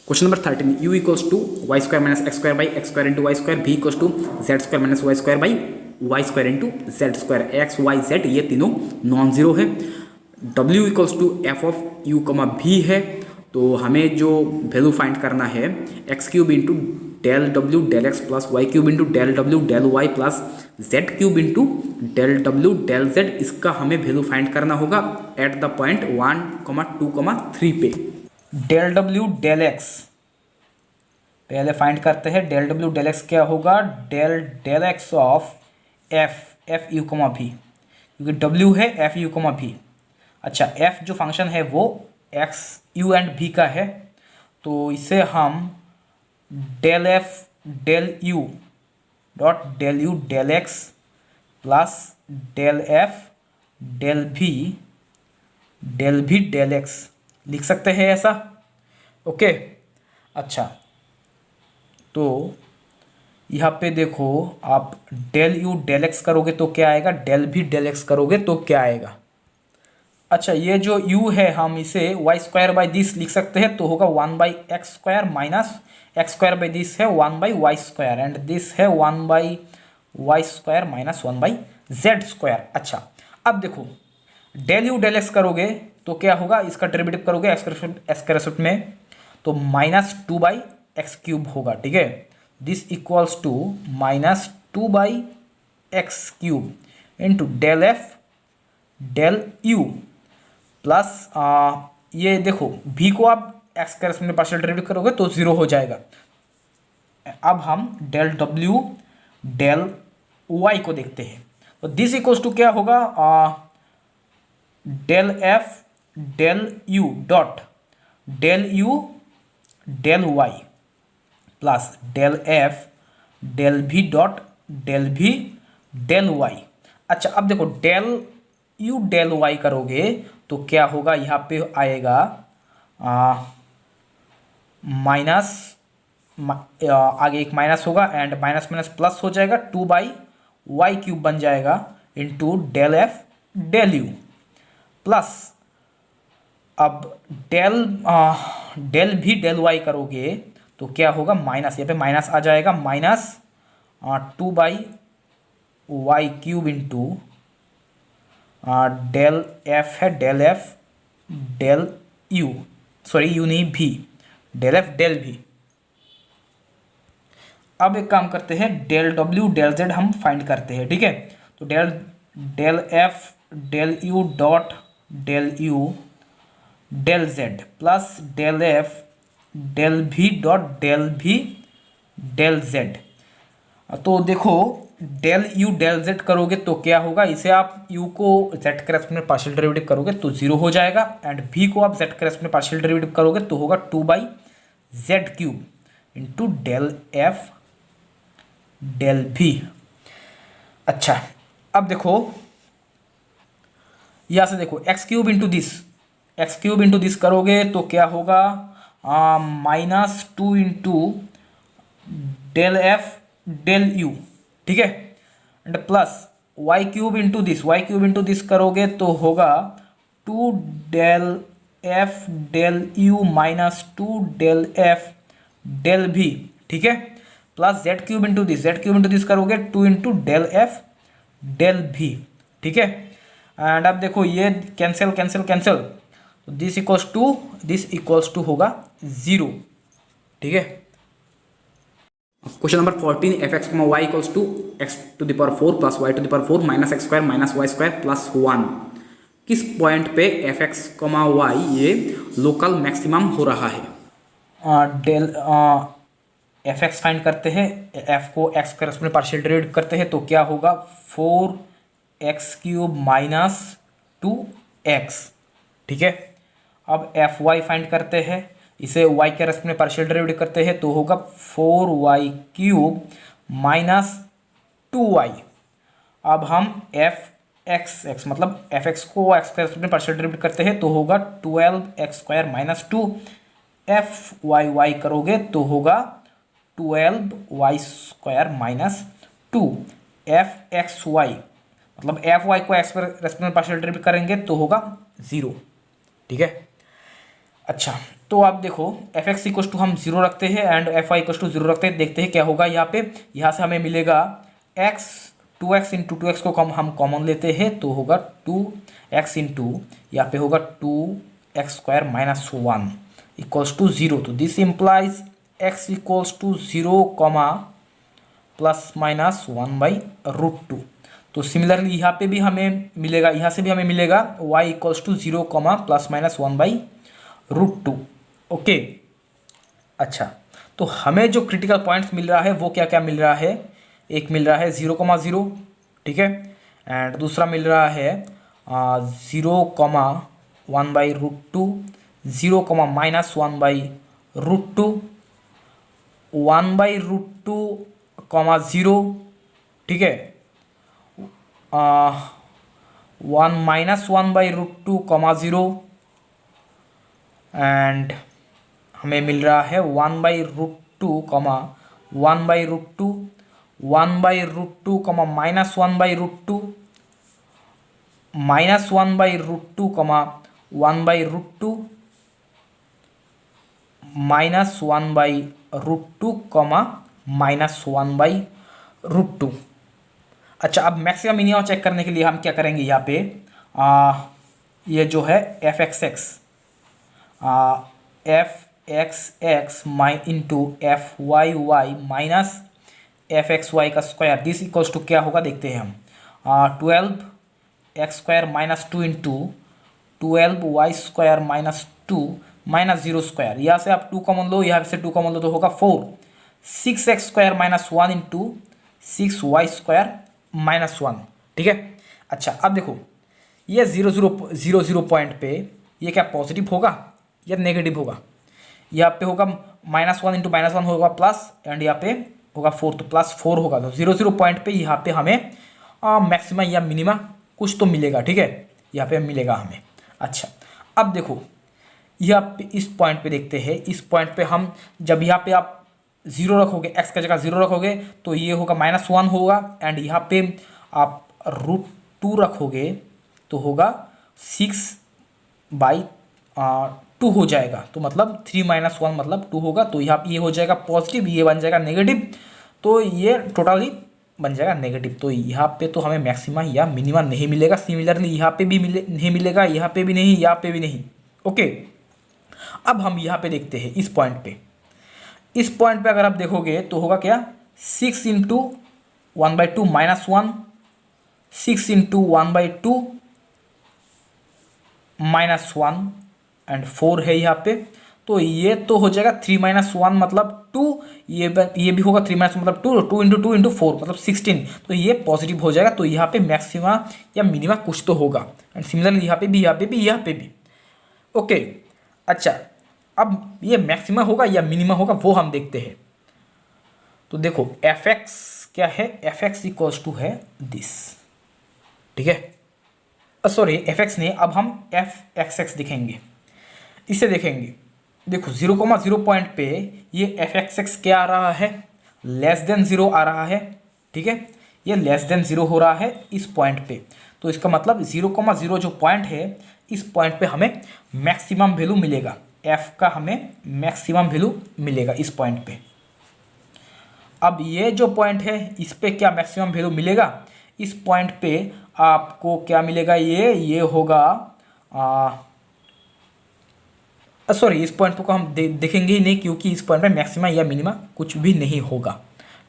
Question number 13, u equals to y square minus x square by x square into y square, v equals to z square minus y square by y square into z square, x y z ये तीनों non zero है। w equals to f of u comma v है, तो हमें जो value find करना है x cube into del डब्ल्यू del x plus y cube into del डब्ल्यू del y plus z cube into del डब्ल्यू डेल जेड, इसका हमें वैल्यू फाइंड करना होगा एट द पॉइंट 1, 2, 3 पे। डेल डब्ल्यू डेल एक्स पहले फाइंड करते हैं। डेल डब्ल्यू डेल एक्स क्या होगा, del x of f u comma v, क्योंकि डब्ल्यू है एफ यू कमा भी। अच्छा, एफ जो फंक्शन है वो एक्स यू एंड भी का है, तो इसे हम del f del u dot del u del x plus del f del भी डेल एक्स लिख सकते हैं ऐसा। ओके, अच्छा, तो यहाँ पे देखो आप डेल यू डेल एक्स करोगे तो क्या आएगा, डेल भी डेल एक्स करोगे तो क्या आएगा। अच्छा, ये जो u है हम इसे वाई स्क्वायर बाई दिस लिख सकते हैं, तो होगा 1 by x square minus x square by this है 1 by y square and this है 1 by y square minus 1 by z square. अच्छा, अब देखो डेल यू डेल एक्स करोगे तो क्या होगा, इसका डेरिवेटिव करोगे एक्स के रेस्पेक्ट में तो माइनस 2 बाई एक्स क्यूब होगा। ठीक है, this equals to minus 2 by x cube into del f del u plus ये देखो भी को आप एक्स के रेस्पेक्ट में पार्शियल डेरिवेटिव करोगे तो 0 हो जाएगा। अब हम डेल डब्ल्यू डेल वाई को देखते हैं, तो दिस इक्वल्स टू क्या होगा, del f del u dot del u del y plus del f del v dot del भी डेल वाई। अच्छा, अब देखो डेल यू डेल वाई करोगे तो क्या होगा, यहाँ पे आएगा माइनस, आगे एक माइनस होगा एंड माइनस माइनस प्लस हो जाएगा 2 बाई वाई क्यूब बन जाएगा into del f del u plus अब डेल भी डेल वाई करोगे तो क्या होगा, माइनस, यहाँ पे माइनस आ जाएगा, minus 2 by y cube into del f है del f del u, sorry u नहीं भी, डेल एफ डेल भी। अब एक काम करते हैं, डेल डब्ल्यू डेल जेड हम फाइंड करते हैं। ठीक है, तो del f del u dot del u del z plus del f del v dot del भी डेल जेड। तो देखो डेल यू डेल जेड करोगे तो क्या होगा, इसे आप यू को जेड के रेस्पेक्ट में पार्शियल डेरिवेटिव करोगे तो 0 हो जाएगा एंड भी को आप जेड के रेस्पेक्ट में पार्शियल डेरिवेटिव करोगे तो होगा 2 by z cube into del f del v. अच्छा, अब देखो यहाँ से देखो एक्स क्यूब इंटू दिस करोगे तो क्या होगा, minus 2 into del f del u. ठीक है, and plus y cube into this करोगे तो होगा 2 del f del u minus 2 del f del v. ठीक है, plus z cube into this करोगे 2 into del f del v. ठीक है, एंड अब देखो ये कैंसिल तो दिस इक्वल्स टू होगा 0। ठीक है, question number 14, f x y equals to x to the power 4 plus y to the power 4 minus x square minus y square plus 1, किस पॉइंट पे एफ एक्स वाई ये local maximum हो रहा है। Del F x find करते हैं, F को x के रेस्पेक्ट में पार्शियल डेरिवेटिव करते हैं तो क्या होगा, 4x क्यूब माइनस 2x। ठीक है, अब एफ वाई फाइंड करते हैं, इसे y के रेस्पेक्ट में पार्शियल डेरिवेटिव करते हैं तो होगा 4y क्यूब माइनस 2y। अब हम एफ एक्स मतलब एफ एक्स को x के रेस्पेक्ट में पार्शियल डेरिवेटिव करते हैं तो होगा 12x square minus 2, F Y करोगे तो होगा 12y square minus 2, f x y मतलब एफ वाई को एक्स पर रेस्पेक्ट में पार्शियल डेरिवेटिव करेंगे तो होगा 0। ठीक है, अच्छा तो आप देखो एफ एक्स इक्वल टू हम जीरो रखते हैं and f y equal to zero रखते हैं, देखते हैं क्या होगा यहाँ पे। यहाँ से हमें मिलेगा एक्स, 2x इंटू 2x को हम कॉमन लेते हैं तो होगा 2x इंटू यहाँ पे होगा 2x² minus 1 equals to zero. तो this implies x equals to zero comma plus minus 1/√2। तो सिमिलरली यहाँ पे भी हमें मिलेगा, यहाँ से भी हमें मिलेगा y equals to zero comma plus minus 1/√2। Okay, अच्छा, तो हमें जो क्रिटिकल पॉइंट्स मिल रहा है वो क्या क्या मिल रहा है। एक मिल रहा है 0,0, ठीक है, एंड दूसरा मिल रहा है 0,1/√2, 0, माइनस 1/√2, 1/√2, 0, ठीक है, 1 माइनस 1/√2, 0, एंड हमें मिल रहा है 1/√2, 1/√2, 1/√2, माइनस 1/√2, माइनस 1/√2, 1/√2, माइनस 1/√2, माइनस 1/√2। अच्छा, अब मैक्सिमम मिनिमम चेक करने के लिए हम क्या करेंगे, यहाँ पे ये जो है एफ एक्स एक्स माइ into f y y minus f x y का स्क्वायर, दिस इक्वल्स टू क्या होगा देखते हैं हम। 12x² minus 2 into 12y² minus 2 minus 0², यहाँ से आप 2 कॉमन लो, यहाँ से 2 कॉमन लो तो होगा 4, 6x² minus 1 into 6y² minus 1, ठीक है। अच्छा, अब देखो ये 0 पॉइंट पे ये क्या पॉजिटिव होगा या नेगेटिव होगा। यहाँ पे होगा -1 इंटू -1 होगा प्लस, एंड यहाँ पे होगा 4 तो +4 होगा। तो 0 पॉइंट पे यहाँ पे हमें मैक्सिमा या मिनिमा कुछ तो मिलेगा, ठीक है, यहाँ पे मिलेगा हमें। अच्छा, अब देखो यहाँ पे इस पॉइंट पे देखते हैं, इस पॉइंट पे हम जब यहाँ पे आप 0 रखोगे, x का जगह 0 रखोगे तो ये होगा -1 होगा, एंड यहाँ पे आप √2 रखोगे तो होगा 6/2 हो जाएगा। तो मतलब 3 - 1 मतलब 2 होगा। तो यहाँ ये हो जाएगा पॉजिटिव, ये बन जाएगा नेगेटिव, तो ये टोटली बन जाएगा नेगेटिव। तो यहाँ पे तो हमें मैक्सिमा या मिनिमा नहीं मिलेगा। सिमिलरली यहाँ पे भी नहीं मिलेगा, यहाँ पे भी नहीं, यहाँ पे भी नहीं। ओके, अब हम यहाँ पे देखते हैं इस पॉइंट पे। इस पॉइंट पे अगर आप देखोगे तो होगा क्या, 6 into 1/2 minus 1, 6 into 1/2 minus 1 and 4 है यहाँ पे। तो ये तो हो जाएगा 3 - 1 मतलब 2, ये भी होगा 3 - 1 मतलब 2, 2 इंटू 2 इंटू 4 मतलब 16। तो ये पॉजिटिव हो जाएगा। तो यहाँ पे मैक्सिमा या मिनिमा कुछ तो होगा, एंड सिमिलरली यहाँ पे भी, यहाँ पे भी, यहाँ पे भी। ओके, अच्छा, अब ये मैक्सिमा होगा या मिनिमा होगा वो हम देखते हैं। तो देखो एफ एक्स क्या है, एफ एक्स इक्वल्स टू है दिस, ठीक है, सॉरी एफ एक्स नहीं, अब हम एफ एक्स एक्स दिखेंगे, इसे देखेंगे। देखो 0,0 पॉइंट पे ये एफ एक्स एक्स क्या आ रहा है, <0 आ रहा है, ठीक है, ये <0 हो रहा है इस पॉइंट पे। तो इसका मतलब 0,0 जो पॉइंट है, इस पॉइंट पे हमें मैक्सिमम वैल्यू मिलेगा, एफ का हमें मैक्सिमम वैल्यू मिलेगा इस पॉइंट पे। अब ये जो पॉइंट है इस पे क्या मैक्सिमम वैल्यू मिलेगा, इस पॉइंट पे आपको क्या मिलेगा, ये होगा सॉरी इस पॉइंट को हम देखेंगे ही नहीं, क्योंकि इस पॉइंट पे मैक्सिमा या मिनिमा कुछ भी नहीं होगा,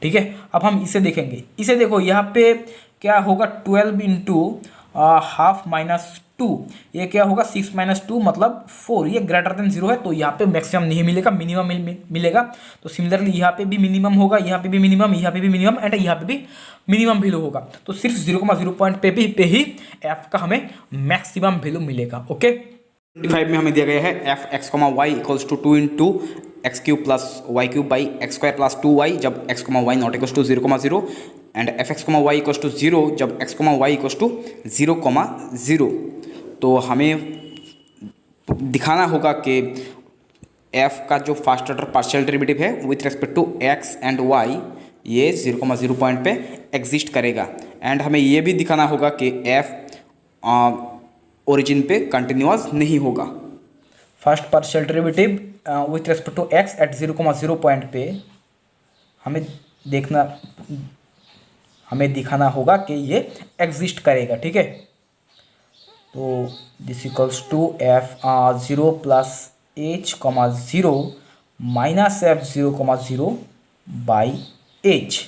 ठीक है। अब हम इसे देखेंगे, इसे देखो यहाँ पे क्या होगा, 12 इंटू हाफ माइनस 2, ये क्या होगा 6 - 2 मतलब 4, ये ग्रेटर देन 0 है। तो यहाँ पे मैक्सिमम नहीं मिलेगा, मिनिमम मिलेगा। तो सिमिलरली यहाँ पे भी मिनिमम होगा, यहाँ पे भी मिनिमम, यहाँ पे भी मिनिमम, एंड यहाँ पे भी मिनिमम वैल्यू होगा। तो सिर्फ 0,0 पॉइंट पे ही एफ का हमें मैक्सिमम वैल्यू मिलेगा। ओके, 25 में हमें दिया गया है f x comma y equals to 2 into x³ plus y³ by x² plus 2y जब x, y not equals to 0,0 and f x comma y equals to 0 जब x, y इक्वल्स टू 0,0। तो हमें दिखाना होगा कि f का जो first order partial derivative है with respect to x and y ये 0,0 पॉइंट पे एग्जिस्ट करेगा। एंड हमें ये भी दिखाना होगा कि f ओरिजिन पे कंटिन्यूअस नहीं होगा। First partial derivative with respect to x at 0,0 point पे हमें दिखाना होगा कि ये एग्जिस्ट करेगा, ठीक है। तो this equals to f 0 plus h comma 0 minus f 0,0 by h,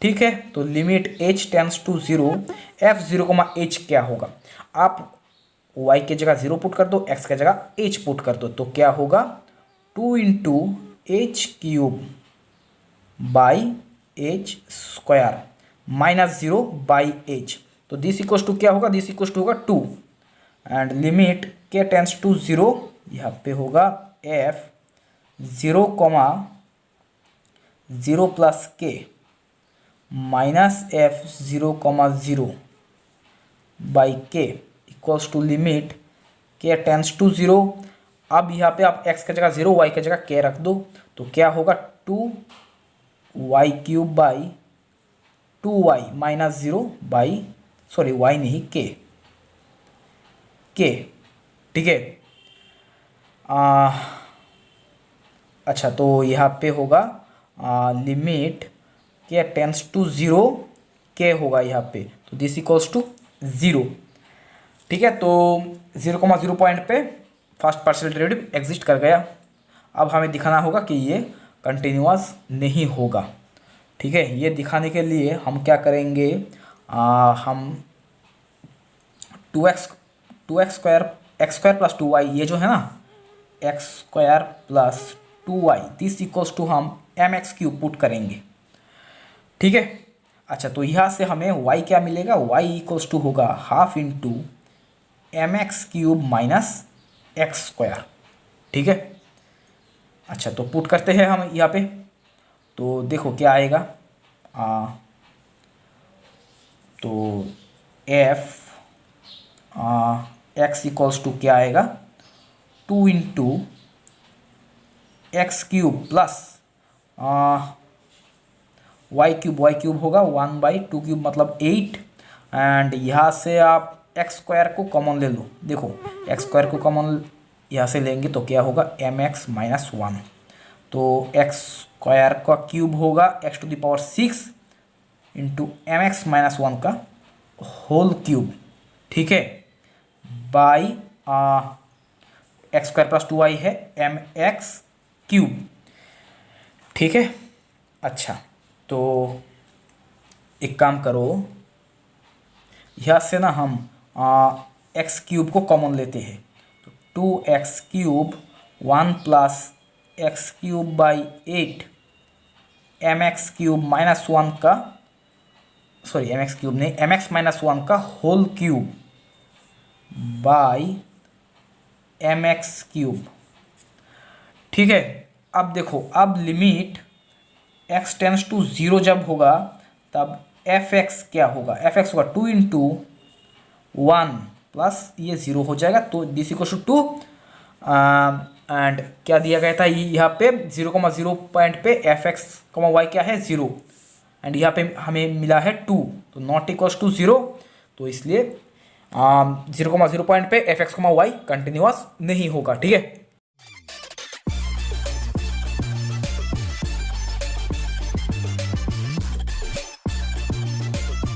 ठीक है। तो limit h tends to 0 f 0,h क्या होगा, आप y के जगह 0 पुट कर दो, x के जगह h पुट कर दो, तो क्या होगा 2 into H cube by H square minus 0 by H. तो दिस इक्वल्स टू क्या होगा, दिस इक्वल्स टू होगा 2 एंड लिमिट के टेंस टू 0, यहाँ पे होगा f 0,0 प्लस के माइनस एफ 0,0 बाई के इक्वल्स टू लिमिट के टेंस टू 0। अब यहाँ पे आप x की जगह 0 y की जगह k रख दो, तो क्या होगा 2y cube by 2y minus 0 by sorry y नहीं k, ठीक है। अच्छा, तो यहाँ पे होगा लिमिट के टेंस टू 0 के होगा यहाँ पे, तो दिस इक्वल्स टू 0, ठीक है। तो 0,0 पॉइंट पे फर्स्ट पार्शियल डेरिवेटिव एग्जिस्ट कर गया। अब हमें दिखाना होगा कि ये कंटिन्यूअस नहीं होगा, ठीक है। ये दिखाने के लिए हम क्या करेंगे, हम 2x square x square plus 2y, ये जो है ना x square plus 2y, this equals to हम mx क्यूब पुट करेंगे, ठीक है। अच्छा, तो यहाँ से हमें y क्या मिलेगा, y इक्वल्स टू होगा half into m x cube minus x square, ठीक है। अच्छा, तो पुट करते हैं हम यहाँ पे, तो देखो क्या आएगा, तो एफ एक्स इक्वल्स टू क्या आएगा 2 into x cube plus y cube होगा 1/2 क्यूब मतलब 8 एंड यहाँ से आप एक्स स्क्वायर को कॉमन ले लो। देखो एक्स स्क्वायर को कॉमन यहाँ से लेंगे तो क्या होगा mx माइनस 1, तो एक्स स्क्वायर का क्यूब होगा x⁶ इंटू mx माइनस 1 का होल क्यूब, ठीक है, by x square plus 2y है mx क्यूब, ठीक है। अच्छा, तो एक काम करो, यहाँ से ना हम एक्स क्यूब को कॉमन लेते हैं, तो 2x cube 1 plus x cube by 8 mx cube minus 1 का सॉरी mx क्यूब नहीं mx माइनस 1 का whole cube by mx cube, ठीक है। अब देखो, अब लिमिट x टेंस टू 0 जब होगा तब fx क्या होगा, fx होगा 2 इंटू 1 प्लस ये 0 हो जाएगा, तो दिस इक्वल टू 2 एंड क्या दिया गया था यहाँ पे 0,0 पॉइंट पे fx, y क्या है 0 एंड यहाँ पे हमें मिला है 2, तो नॉट इक्वल्स टू 0, तो इसलिए 0,0 पॉइंट पे fx, y कंटिन्यूअस नहीं होगा, ठीक है।